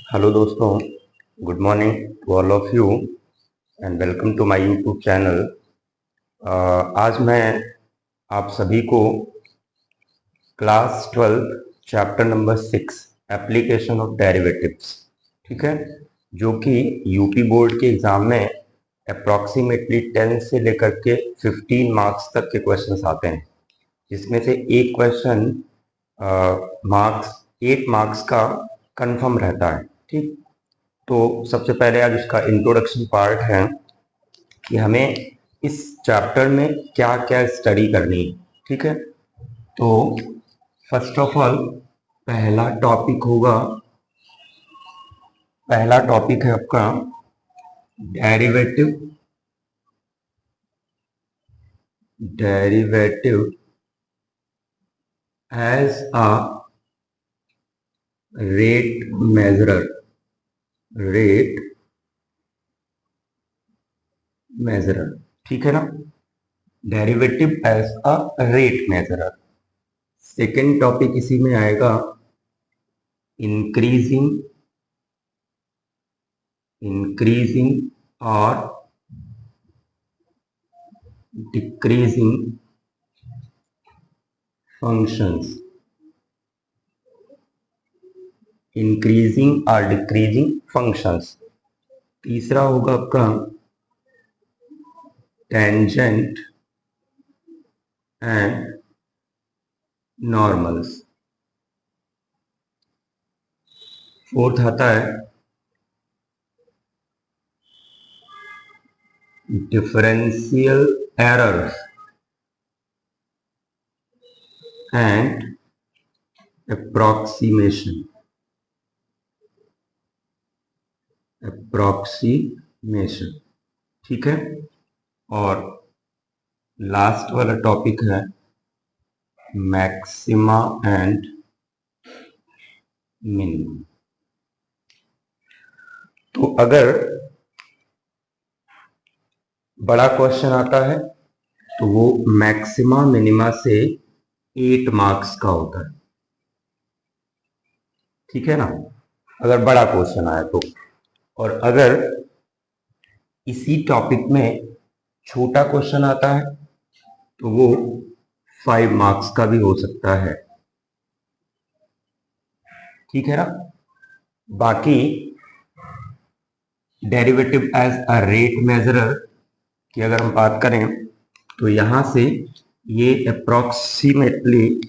Hello दोस्तों, good morning to all of you and welcome to my YouTube channel. आज मैं आप सभी को class 12 chapter number 6 application of derivatives, ठीक है, जो कि यूपी बोर्ड के एग्ज़ाम में अप्रॉक्सीमेटली 10 से लेकर के 15 मार्क्स तक के क्वेश्चंस आते हैं, जिसमें से एक क्वेश्चन मार्क्स 8 मार्क्स का कंफर्म रहता है। ठीक, तो सबसे पहले आज इसका इंट्रोडक्शन पार्ट है कि हमें इस चैप्टर में क्या क्या स्टडी करनी है। ठीक है, तो फर्स्ट ऑफ ऑल पहला टॉपिक है आपका derivative derivative as a rate measurer. ठीक है ना, derivative as a rate measurer. Second topic इसी में आएगा इंक्रीजिंग और डिक्रीजिंग फंक्शंस। इंक्रीजिंग और डिक्रीजिंग फंक्शंस। तीसरा होगा आपका टेंजेंट एंड नॉर्मल्स। फोर्थ आता है डिफरेंशियल एरर्स एंड अप्रोक्सीमेशन। ठीक है, और लास्ट वाला टॉपिक है मैक्सिमा एंड मिनिमम। तो अगर बड़ा क्वेश्चन आता है तो वो मैक्सिमा मिनिमा से 8 मार्क्स का होता है। ठीक है ना, अगर बड़ा क्वेश्चन आया तो। और अगर इसी टॉपिक में छोटा क्वेश्चन आता है तो वो 5 मार्क्स का भी हो सकता है। ठीक है ना, बाकी डेरिवेटिव एज अ रेट मेजरर की अगर हम बात करें तो यहां से ये अप्रोक्सीमेटली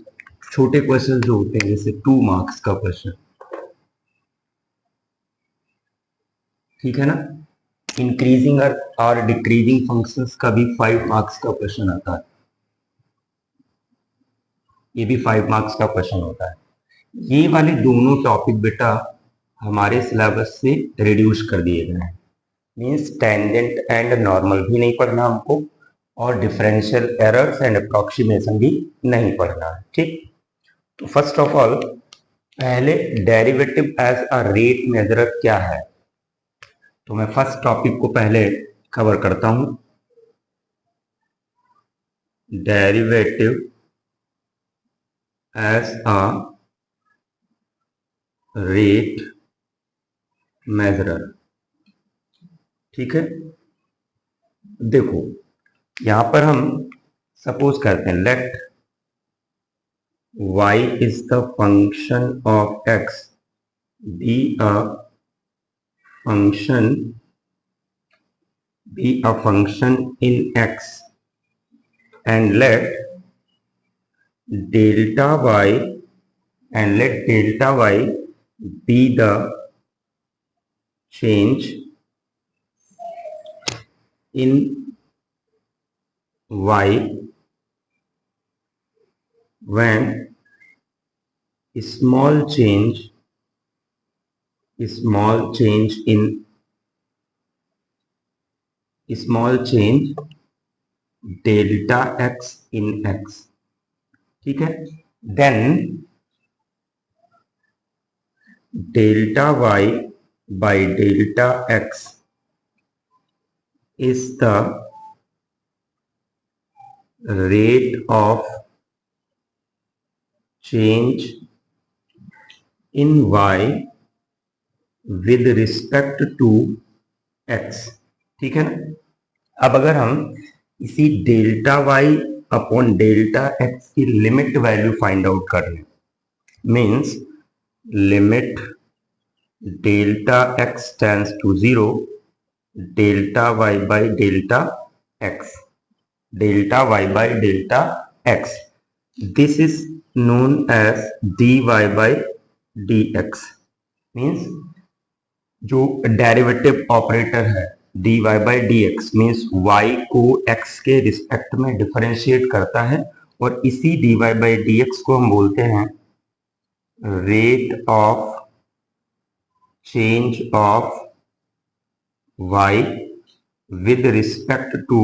छोटे क्वेश्चन जो होते हैं, जैसे 2 मार्क्स का क्वेश्चन, ठीक है ना, इंक्रीजिंग और डिक्रीजिंग फंक्शंस का भी 5 मार्क्स का क्वेश्चन आता है। ये भी 5 मार्क्स का क्वेश्चन होता है। ये वाले दोनों टॉपिक बेटा हमारे सिलेबस से रिड्यूस कर दिए गए हैं। मीन्स टेंजेंट एंड नॉर्मल भी नहीं पढ़ना हमको, और डिफरेंशियल एरर्स एंड अप्रोक्सीमेशन भी नहीं पढ़ना है। ठीक, तो फर्स्ट ऑफ ऑल पहले डेरिवेटिव एज अ रेट मेजरर क्या है, तो मैं फर्स्ट टॉपिक को पहले कवर करता हूं। Derivative as a rate measurer. ठीक है, देखो यहां पर हम सपोज करते हैं let y is the function of x be a function in x, and let delta y be the change in y when small change in delta x in x। ठीक है, then delta y by delta x is the rate of change in y with respect to x, ठीक है ना। अब अगर हम इसी delta y upon delta x की लिमिट वैल्यू फाइंड आउट कर लें, means limit delta x tends to 0 delta y by delta x, delta y by delta x, this is known as dy by dx, means जो derivative operator है dy by dx means y को x के respect में differentiate करता है, और इसी dy by dx को हम बोलते हैं rate of change of y with respect to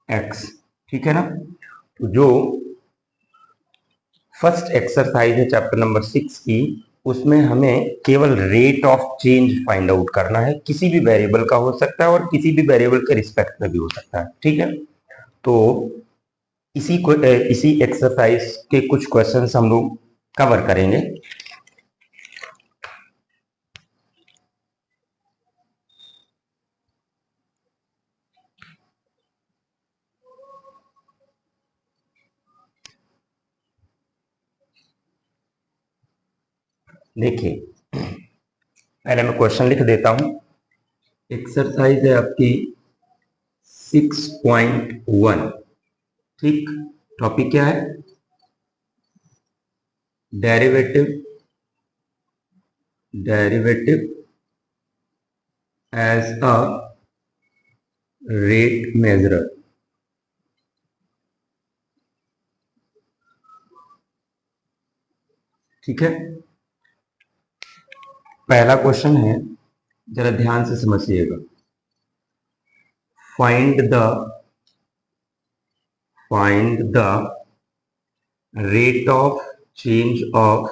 x, ठीक है ना। तो जो फर्स्ट एक्सरसाइज है चैप्टर नंबर 6 की, उसमें हमें केवल rate of change find out करना है, किसी भी वेरिएबल का हो सकता है और किसी भी वेरिएबल के रिस्पेक्ट में भी हो सकता है, ठीक है। तो इसी एक्सरसाइज के कुछ क्वेश्चंस हम लोग कवर करेंगे। देखिए पहले मैं क्वेश्चन लिख देता हूं। एक्सरसाइज है आपकी 6.1, ठीक। टॉपिक क्या है? Derivative as a rate measurer, ठीक है। पहला क्वेश्चन है, जरा ध्यान से समझिएगा। Find the rate of change of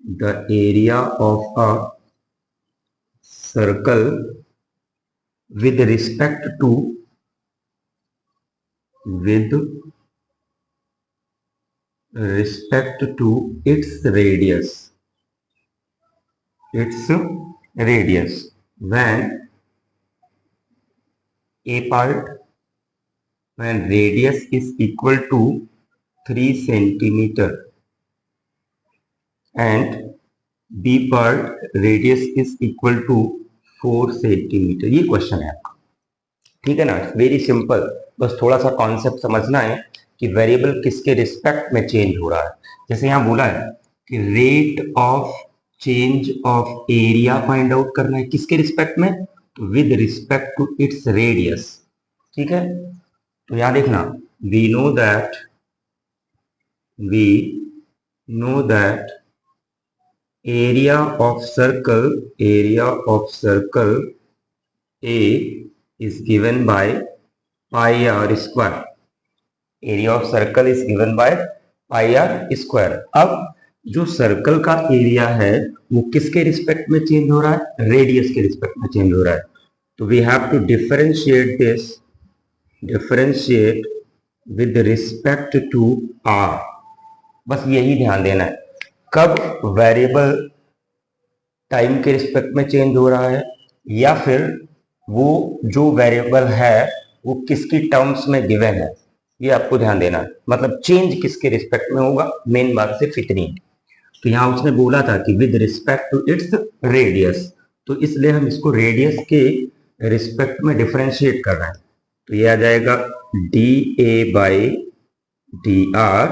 the area of a circle, with respect to its radius, when radius is equal to 3 centimeter and B part radius is equal to 4 centimetre. ये question है आपका, ठीक है ना। Very simple, बस थोड़ा सा concept समझना है कि वेरिएबल किसके रिस्पेक्ट में चेंज हो रहा है। जैसे यहाँ बोला है कि rate of change of area find out करना है, किसके रिस्पेक्ट में? तो with respect to its radius, ठीक है। तो यहां देखना, we know that area of circle A is given by pi r square, area of circle is given by pi r square। अब जो सर्कल का एरिया है वो किसके रिस्पेक्ट में चेंज हो रहा है? रेडियस के रिस्पेक्ट में चेंज हो रहा है। तो we have to differentiate with respect to r, बस यही ध्यान देना है। कब वेरिएबल टाइम के रिस्पेक्ट में चेंज हो रहा है, या फिर वो जो वेरिएबल है वो किसकी टर्म्स में गिवन है, ये आपको ध्यान देना है। मतलब चेंज किसके रिस्पेक्ट में होगा, मेन बात सिर्फ इतनी। तो यहाँ उसने बोला था कि with respect to its radius, तो इसलिए हम इसको रेडियस के रिस्पेक्ट में डिफरेंशिएट कर रहे हैं। तो ये आ जाएगा d A by D r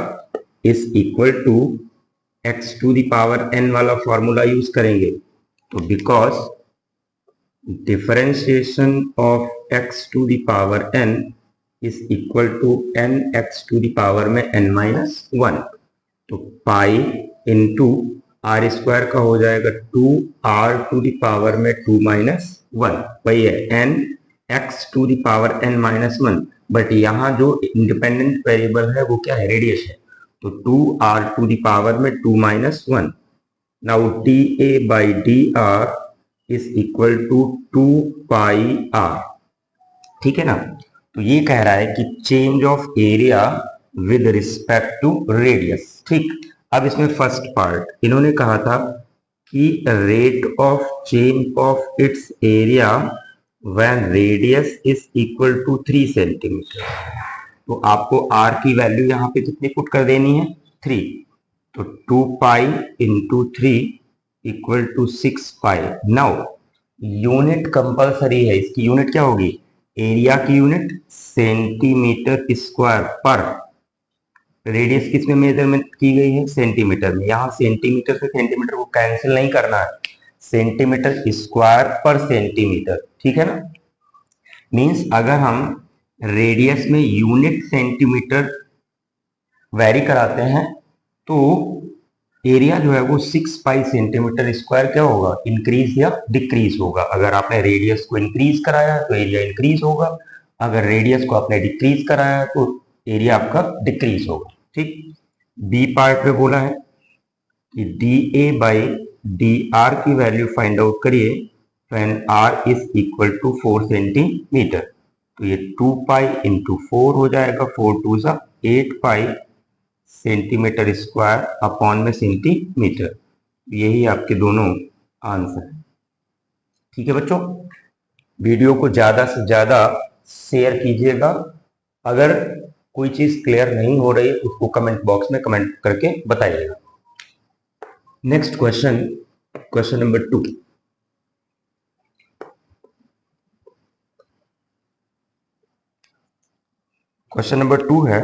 is equal to x to the power n वाला फॉर्मूला यूज करेंगे। तो because differentiation of x to the power n is equal to n x to the power में n minus 1, तो pi into are square का हो जाएगा 2 are to the power में 2 minus 1, वही है n x to the power n minus 1। But यहाँ जो इंडिपेंडेंट वेरिएबल है वो क्या है? रेडियस है। तो 2r टू द पावर में 2 minus 1। Now dA by dr is equal to 2 pi r, ठीक है ना। तो ये कह रहा है कि change of area with respect to radius. ठीक, अब इसमें फर्स्ट पार्ट इन्होंने कहा था कि rate of change of its area when radius is equal to 3 centimetre. तो आपको आर की वैल्यू यहाँ पे कितनी पुट कर देनी है, 3। तो 2 pi into 3 equal to 6 pi. Now unit compulsory है, इसकी यूनिट क्या होगी, एरिया की यूनिट सेंटीमीटर स्क्वायर पर। रेडियस किस में मेजरमेंट की गई है, सेंटीमीटर में। यहां सेंटीमीटर से सेंटीमीटर को कैंसिल नहीं करना है, सेंटीमीटर स्क्वायर पर सेंटीमीटर, ठीक है ना। मींस अगर हम रेडियस में यूनिट सेंटीमीटर वेरी कराते हैं तो एरिया जो है वो 6 पाई सेंटीमीटर स्क्वायर क्या होगा, इंक्रीज या डिक्रीज होगा। अगर आपने रेडियस को इंक्रीज कराया तो एरिया इंक्रीज होगा, अगर रेडियस को आपने डिक्रीज कराया तो एरिया आपका डिक्रीज होगा। ठीक, बी पार्ट में बोला है कि D A by D R की वैल्यू फाइंड आउट करिए when R is equal to 4 centimetre. तो ये 2 पाई इंटू 4 हो जाएगा, 4 टू सा 8 पाई सेंटीमीटर स्क्वायर अपॉन में सेंटीमीटर। यही आपके दोनों आंसर है। ठीक है बच्चों, वीडियो को ज्यादा से ज्यादा शेयर कीजिएगा। अगर कोई चीज क्लियर नहीं हो रही उसको कमेंट बॉक्स में कमेंट करके बताइएगा। Next question, question number 2। Question number 2 है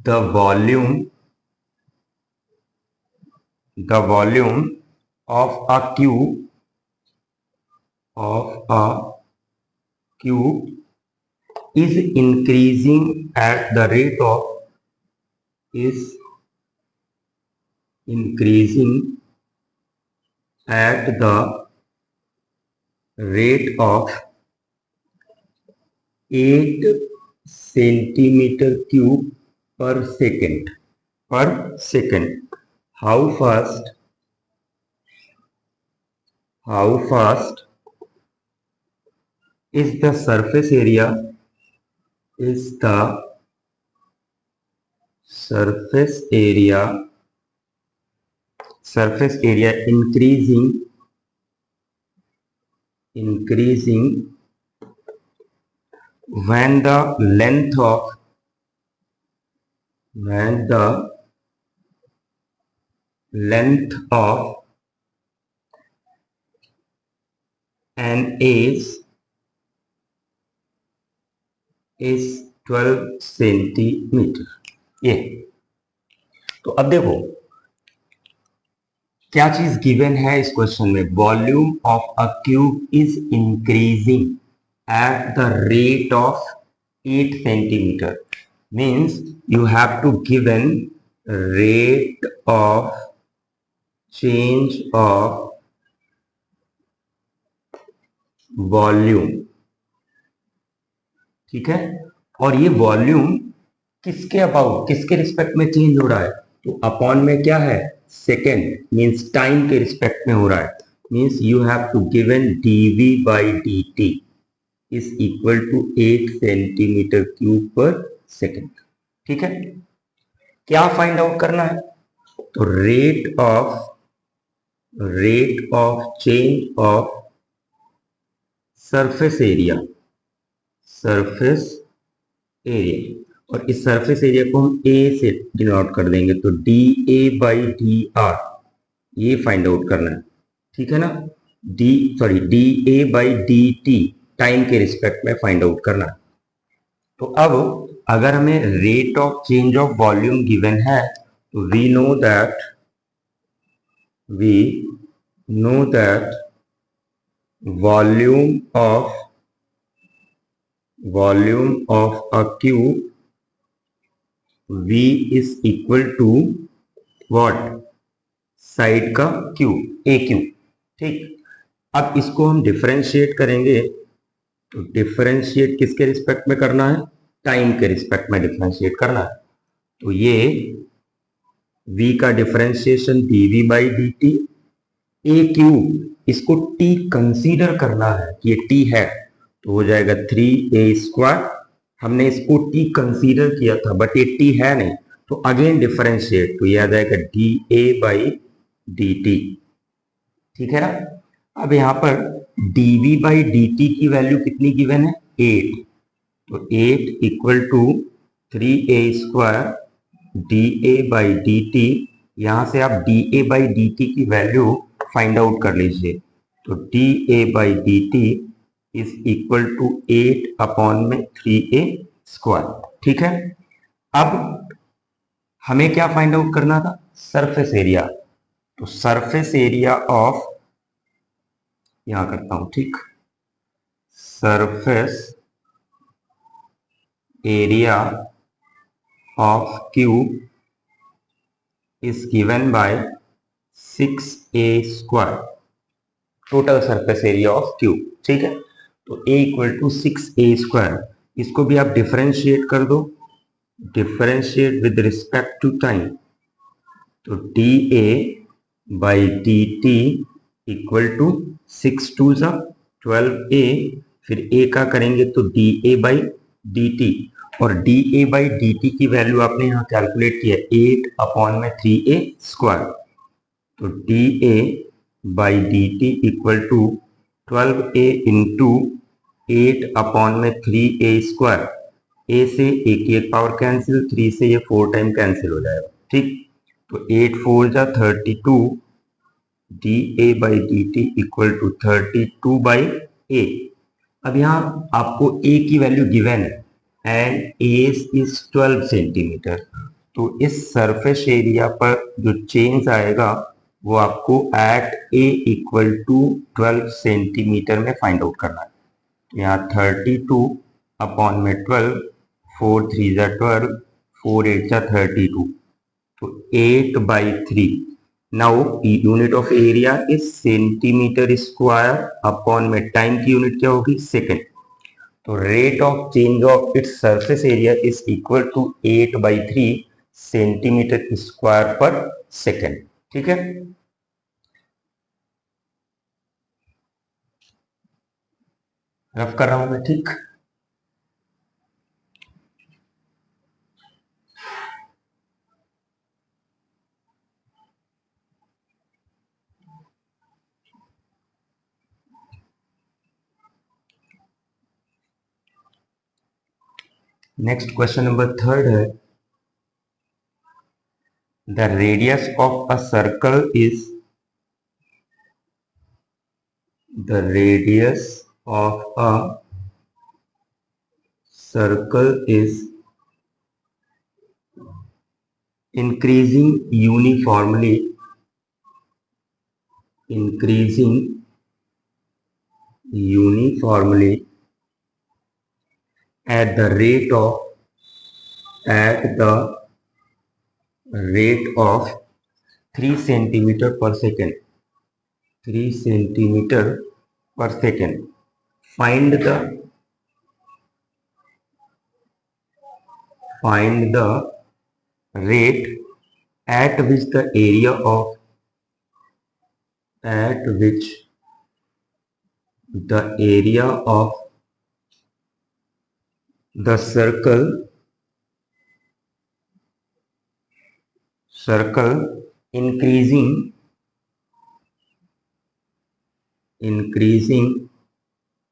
the volume of a cube is increasing at the rate of of 8 centimeter cube per second. How fast is the surface area increasing when the length of an edge is 12 centimetre. ये तो अब देखो क्या चीज given है इस question में, volume of a cube is increasing at the rate of 8 centimeter means you have to given rate of change of volume। ठीक है, और ये वॉल्यूम किसके अबाउट, किसके रिस्पेक्ट में चेंज हो रहा है, तो अपॉन में क्या है, सेकेंड, मींस टाइम के रिस्पेक्ट में हो रहा है। Means you have to given dv by dt is equal to 8 centimetre cube पर सेकेंड। ठीक है, क्या फाइंड आउट करना है, तो rate of change of surface area, और इस सरफेस एरिया को हम ए से डिनोट कर देंगे, तो d A by D r, ये फाइंड आउट करना है। ठीक है ना, d A by d t time के रिस्पेक्ट में फाइंड आउट करना है। तो अब अगर हमें rate of change of volume given है तो we know that volume of a cube V is equal to what, side का क्यूब, ए क्यूब। ठीक, अब इसको हम डिफरेंशिएट करेंगे, तो डिफरेंशिएट किसके रिस्पेक्ट में करना है, टाइम के रिस्पेक्ट में डिफरेंशिएट करना है। तो ये v का differentiation dv by dt, A cube इसको t कंसीडर करना है कि ये t है, तो हो जाएगा 3a²। हमने इसको t कंसीडर किया था बट ये t है नहीं, तो अगेन डिफरेंशिएट, तो ये आ जाएगा dA/dt। ठीक है ना। अब यहाँ पर dV/dt की वैल्यू कितनी गिवन है, 8। तो 8 इक्वल टू 3a² dA/dt। यहां से आप dA/dt की वैल्यू फाइंड आउट कर लीजिए। तो dA/dt is equal to 8 upon में 3a²। ठीक है। अब हमें क्या फाइंड आउट करना था, सरफेस एरिया। तो सरफेस एरिया ऑफ, यहां करता हूं, ठीक, surface area of cube is given by 6a², total surface area of cube. ठीक है। तो a इक्वल टू 6a²। इसको भी आप डिफरेंशिएट कर दो, differentiate with respect to time. तो dA/dt इक्वल टू 6×2 = 12a, फिर a का करेंगे तो dA/dt, और dA/dt की वैल्यू आपने यहाँ कैलकुलेट किया 8 अपॉन में 3a²। तो dA/dt equal to 12a into 8 upon में 3a²। a से a की एक पावर कैंसिल, 3 से ये 4 टाइम कैंसिल हो जाएगा। ठीक। तो 8×4 = 32, dA/dt इक्वल टू 32/a। अब यहाँ आपको a की वैल्यू गिवन है एंड a इज 12 सेंटीमीटर। तो इस सरफेस एरिया पर जो चेंज आएगा वो आपको at a equal to 12 centimetre में फाइंड आउट करना है। यहाँ 32 अपॉन में 12, 4×3 = 12, 4×8 = 32, तो 8/3। Now unit of area is centimetre square upon में टाइम की यूनिट क्या होगी, सेकेंड। तो rate of change of its surface area is equal to 8/3 centimetre square पर सेकेंड। ठीक है। रफ कर रहा हूं मैं, ठीक। नेक्स्ट क्वेश्चन नंबर 3 है, the radius of a circle is, the radius of a circle is increasing uniformly, increasing uniformly at the rate of, at the rate of 3 centimeter per second, 3 centimeter per second. Find the rate at which the area of, at which the area of the circle increasing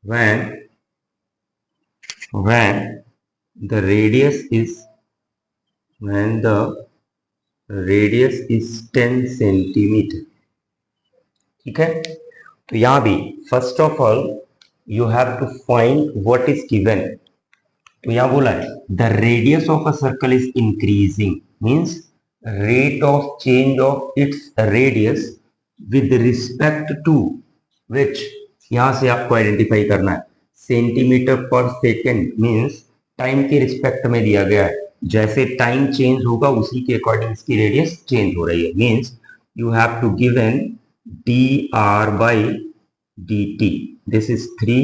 when the radius is, when the radius is 10 centimetre. ठीक है। तो यहां भी first of all you have to find what is given. तो यहां बोला है the radius of a circle is increasing, means rate of change of its radius with respect to which, यहां से आपको आइडेंटिफाई करना है। Centimetre per second means time के रिस्पेक्ट में दिया गया है, जैसे टाइम चेंज होगा उसी के अकॉर्डिंग इसकी रेडियस चेंज हो रही है। Means you have to given dr/dt, this is 3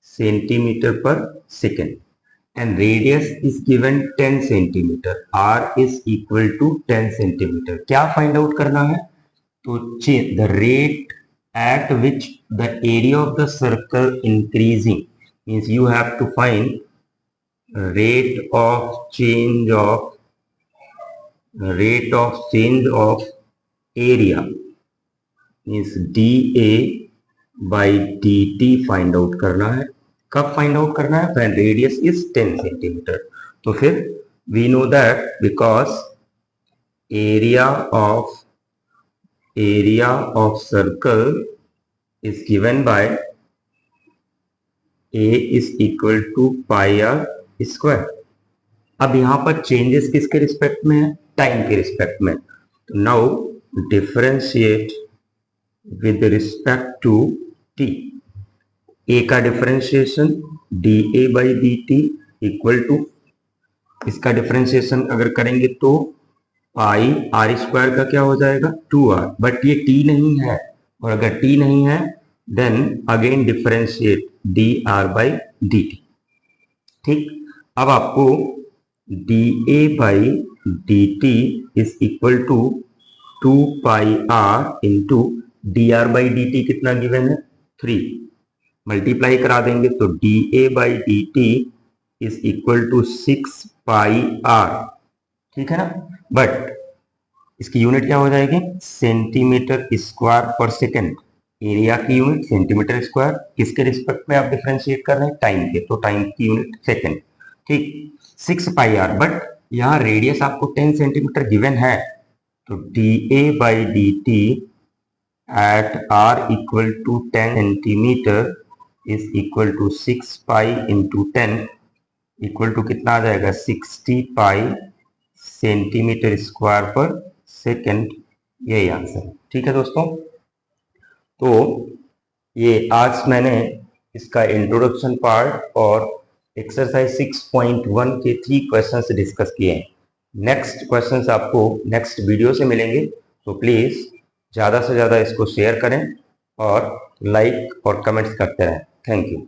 centimeter per second and radius is given 10 centimeter, r is equal to 10 centimeter। क्या फाइंड आउट करना है, तो the rate at which the area of the circle increasing, means you have to find rate of change of area means dA by dt find out करना है। कब find out करना है? when radius is 10 centimetre. तो फिर we know that because area of circle is given by a is equal to pi r square. अब यहां पर चेंजेस किसके रिस्पेक्ट में है? टाइम के रिस्पेक्ट में। तो now differentiate with respect to t. A का differentiation d A by d t equal to, इसका डिफरेंशिएशन अगर करेंगे तो पाई आर स्क्वायर का क्या हो जाएगा? 2r। बट ये टी नहीं है, और अगर टी नहीं है then again differentiate d r by d t. ठीक, अब आपको d A by d t is equal to 2 pi r into d r by d t कितना गिवन है? 3। मल्टीप्लाई करा देंगे तो d A by d t is equal to 6 pi r. ठीक है ना? बट इसकी यूनिट क्या हो जाएगी? सेंटीमीटर स्क्वायर पर सेकेंड। एरिया की यूनिट सेंटीमीटर स्क्वायर, किसके रिस्पेक्ट में आप डिफरेंशिएट कर रहे हैं? टाइम के, तो टाइम की यूनिट सेकेंड। ठीक, 6 पाई आर, बट यहाँ रेडियस आपको 10 सेंटीमीटर गिवन है, तो d A by d t at r equal to 10 centimetre is equal to 6 pi into 10 equal to कितना आ जाएगा? 60 पाई सेंटीमीटर स्क्वायर पर सेकेंड। यही आंसर है। ठीक है दोस्तों, तो ये आज मैंने इसका इंट्रोडक्शन पार्ट और एक्सरसाइज 6.1 के 3 क्वेश्चंस डिस्कस किए हैं। नेक्स्ट क्वेश्चंस आपको नेक्स्ट वीडियो से मिलेंगे, तो प्लीज़ ज़्यादा से ज़्यादा इसको शेयर करें और लाइक और कमेंट्स करते रहें। Thank you.